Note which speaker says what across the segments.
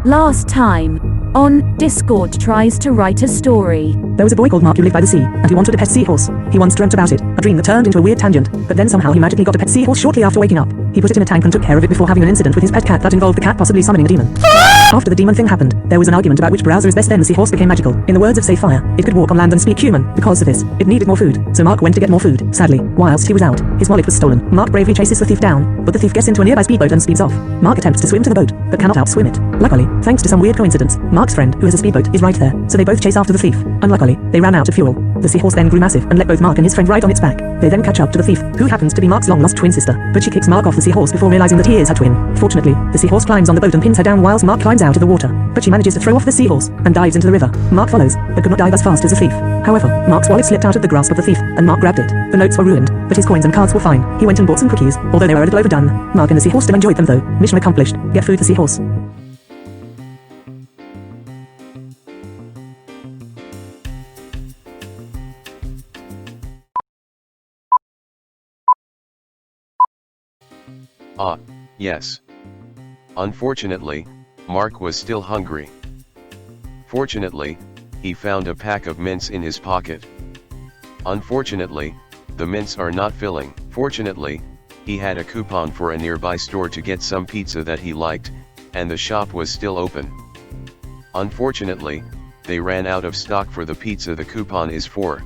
Speaker 1: Last time, on Discord tries to write a story.
Speaker 2: There was a boy called Mark who lived by the sea, and he wanted a pet seahorse. He once dreamt about it, a dream that turned into a weird tangent, but then somehow he magically got a pet seahorse shortly after waking up. He put it in a tank and took care of it before having an incident with his pet cat that involved the cat possibly summoning a demon. After the demon thing happened, there was an argument about which browser is best. Then the seahorse became magical. In the words of Sapphire, it could walk on land and speak human. Because of this, it needed more food, so Mark went to get more food. Sadly, whilst he was out, his wallet was stolen. Mark bravely chases the thief down, but the thief gets into a nearby speedboat and speeds off. Mark attempts to swim to the boat, but cannot outswim it. Luckily, thanks to some weird coincidence, Mark's friend, who has a speedboat, is right there, so they both chase after the thief. Unluckily, they ran out of fuel. The seahorse then grew massive and let both Mark and his friend ride on its back. They then catch up to the thief, who happens to be Mark's long-lost twin sister, but she kicks Mark off the seahorse before realizing that he is her twin. Fortunately, the seahorse climbs on the boat and pins her down whilst Mark climbs out of the water, but she manages to throw off the seahorse and dives into the river. Mark follows, but could not dive as fast as the thief. However, Mark's wallet slipped out of the grasp of the thief, and Mark grabbed it. The notes were ruined, but his coins and cards were fine. He went and bought some cookies, although they were a little overdone. Mark and the seahorse still enjoyed them though. Mission accomplished. Get food for seahorse.
Speaker 3: Ah, yes. Unfortunately, Mark was still hungry. Fortunately, he found a pack of mints in his pocket. Unfortunately, the mints are not filling. Fortunately, he had a coupon for a nearby store to get some pizza that he liked, and the shop was still open. Unfortunately, they ran out of stock for the pizza the coupon is for.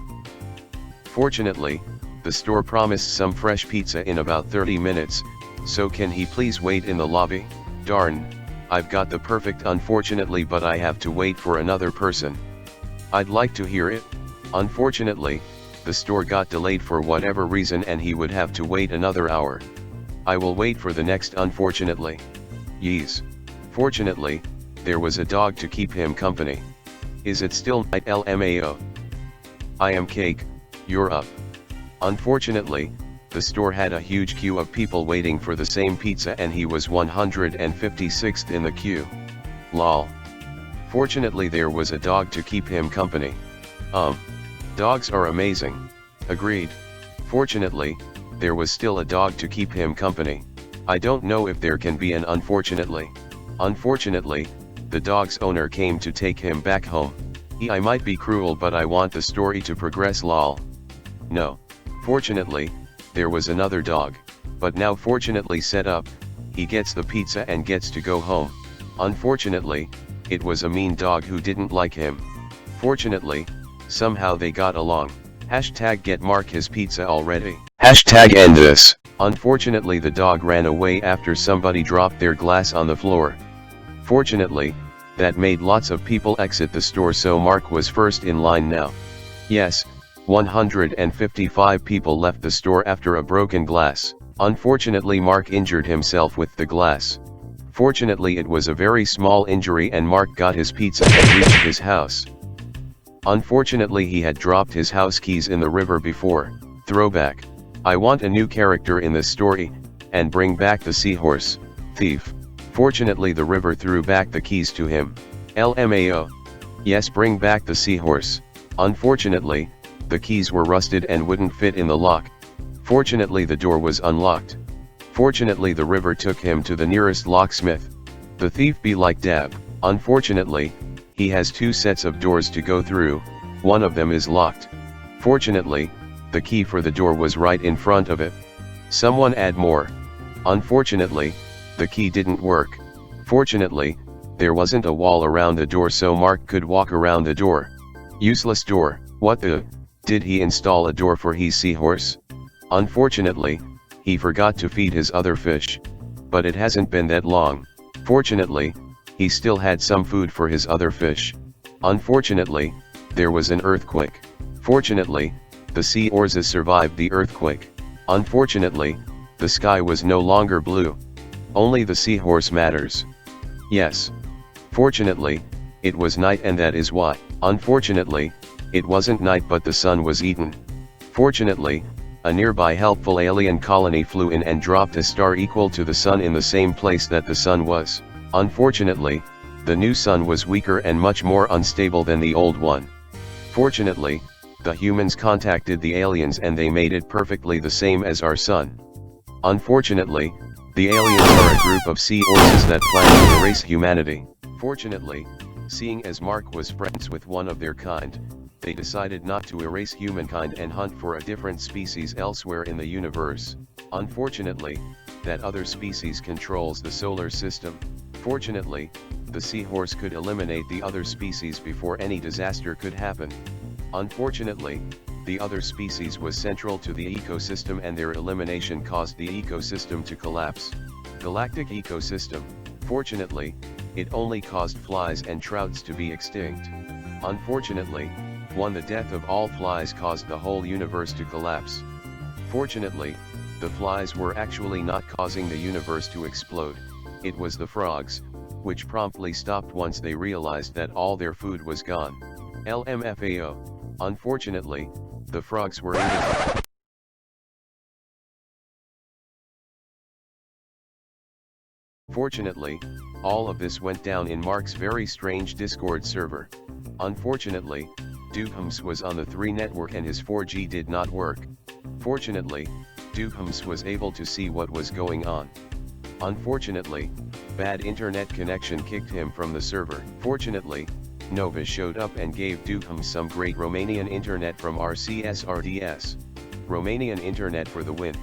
Speaker 3: Fortunately, the store promised some fresh pizza in about 30 minutes, so can he please wait in the lobby? Darn, I've got the perfect unfortunately, but I have to wait for another person. I'd like to hear it. Unfortunately, the store got delayed for whatever reason and he would have to wait another hour. I will wait for the next unfortunately. Yees. Fortunately, there was a dog to keep him company. Is it still night? LMAO. I am Cake, you're up. Unfortunately, the store had a huge queue of people waiting for the same pizza and he was 156th in the queue. Lol. Fortunately there was a dog to keep him company. Dogs are amazing. Agreed. Fortunately, there was still a dog to keep him company. I don't know if there can be an unfortunately. Unfortunately, the dog's owner came to take him back home. I might be cruel but I want the story to progress. Lol. No. Fortunately, there was another dog, but now fortunately set up, he gets the pizza and gets to go home. Unfortunately, it was a mean dog who didn't like him. Fortunately, somehow they got along. Hashtag get Mark his pizza already. Hashtag end this. Unfortunately the dog ran away after somebody dropped their glass on the floor. Fortunately, that made lots of people exit the store, so Mark was first in line now. Yes. 155 people left the store after a broken glass. Unfortunately Mark injured himself with the glass. Fortunately it was a very small injury and Mark got his pizza and reached his house. Unfortunately he had dropped his house keys in the river before. Throwback. I want a new character in this story, and bring back the seahorse. Thief. Fortunately the river threw back the keys to him. LMAO. Yes, bring back the seahorse. Unfortunately, the keys were rusted and wouldn't fit in the lock. Fortunately the door was unlocked. Fortunately the river took him to the nearest locksmith. The thief be like Dab. Unfortunately, he has two sets of doors to go through, one of them is locked. Fortunately, the key for the door was right in front of it. Someone add more. Unfortunately, the key didn't work. Fortunately, there wasn't a wall around the door so Mark could walk around the door. Useless door. What the? Did he install a door for his seahorse? Unfortunately, he forgot to feed his other fish. But it hasn't been that long. Fortunately, he still had some food for his other fish. Unfortunately, there was an earthquake. Fortunately, the seahorses survived the earthquake. Unfortunately, the sky was no longer blue. Only the seahorse matters. Yes. Fortunately, it was night and that is why. Unfortunately, it wasn't night but the sun was eaten. Fortunately, a nearby helpful alien colony flew in and dropped a star equal to the sun in the same place that the sun was. Unfortunately, the new sun was weaker and much more unstable than the old one. Fortunately, the humans contacted the aliens and they made it perfectly the same as our sun. Unfortunately, the aliens are a group of sea horses that plan to erase humanity. Fortunately, seeing as Mark was friends with one of their kind, they decided not to erase humankind and hunt for a different species elsewhere in the universe. Unfortunately, that other species controls the solar system. Fortunately, the seahorse could eliminate the other species before any disaster could happen. Unfortunately, the other species was central to the ecosystem and their elimination caused the ecosystem to collapse. Galactic ecosystem. Fortunately, it only caused flies and trouts to be extinct. Unfortunately, the death of all flies caused the whole universe to collapse. Fortunately, the flies were actually not causing the universe to explode, it was the frogs, which promptly stopped once they realized that all their food was gone. LMFAO. Unfortunately, the frogs were eating. Fortunately, all of this went down in Mark's very strange Discord server. Unfortunately, Dookhams was on the 3 network and his 4G did not work. Fortunately, Dookhams was able to see what was going on. Unfortunately, bad internet connection kicked him from the server. Fortunately, Nova showed up and gave Dookhams some great Romanian internet from RCS RDS. Romanian internet for the win.